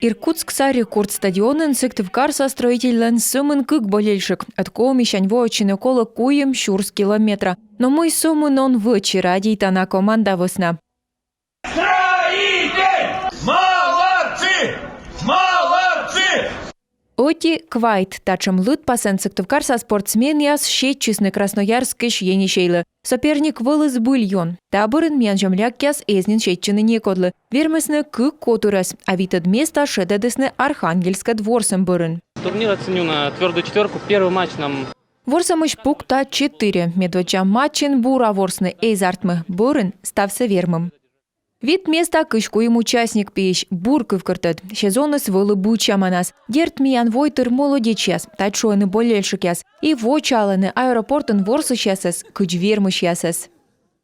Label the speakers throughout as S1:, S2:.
S1: Иркутскса рекорд стадионын Сыктывкарса строительлен сымын кык болельшик. Отко мещаньво очинокола куем щурс километра. Но мой сумын он вчера дейтана команда весна.
S2: Строитель! Молодцы! Молодцы!
S1: Оти квайт, тачем лыт пасен Сыктывкарса спортсмен яс щетчисны Красноярск енишейлы. Соперник вылыз бульон. Табырын менжемляк яс эзнин щетчины некодлы. Вермесны кык котурас, а витад места шедедесны Архангельска дворсом бырын.
S3: Турнир оценю на твердую четверку. Первый матч нам...
S1: Ворсамыш пукта 4. Медвача матчин бура ворсны эйзартмы бырын стався вермым. Вид места кышку им участник пищ буркы в картет. Сезоны свылы буча манас. Дерт миян войтыр молодечес, тачуаны болельшикес. И вочаланы аэропортын ворсы чесес, кыч вермы чесес.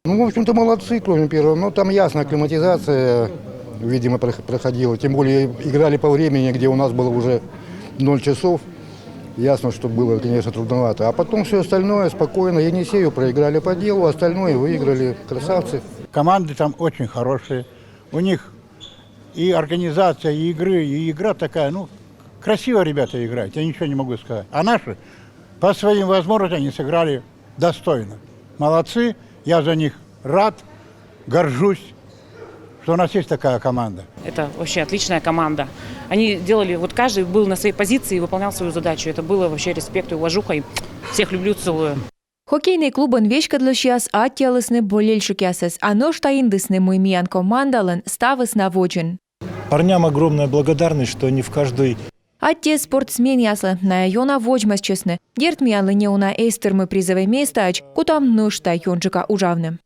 S4: Ну, в общем-то, молодцы, кроме первого. Но там ясно, акклиматизация, видимо, проходила. Тем более играли по времени, где у нас было уже 0 часов. Ясно, что было, конечно, трудновато. А потом все остальное спокойно. Енисею проиграли по делу, остальное выиграли. Красавцы.
S5: Команды там очень хорошие. У них и организация, и игры, и игра такая, ну, красиво ребята играют, я ничего не могу сказать. А наши, по своим возможностям, они сыграли достойно. Молодцы, я за них рад, горжусь, что у нас есть такая команда.
S6: Это вообще отличная команда. Они делали, вот каждый был на своей позиции и выполнял свою задачу. Это было вообще респект и уважуха. И всех люблю, целую.
S1: Хоккейный клубын вешкадлышьяс аттялысны болельшикясес, а нож таиндысны муймиян командалын ставыс наводжин.
S7: Парням огромная благодарность, что они в каждой...
S1: Атте спортсмен яслы, на йона воджмас честны. Дерт миянлы неуна эйстермы призовое место, кутам нышта йонжика ужавны.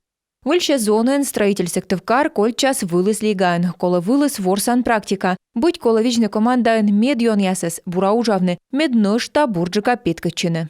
S1: Выльше зонын строитель Сыктывкар кольчас вылыз лиган, кола вылыз ворсан практика. Быть коловичны команда мед йон ясес, бура ужавны, мед нышта бурджика петкачыны.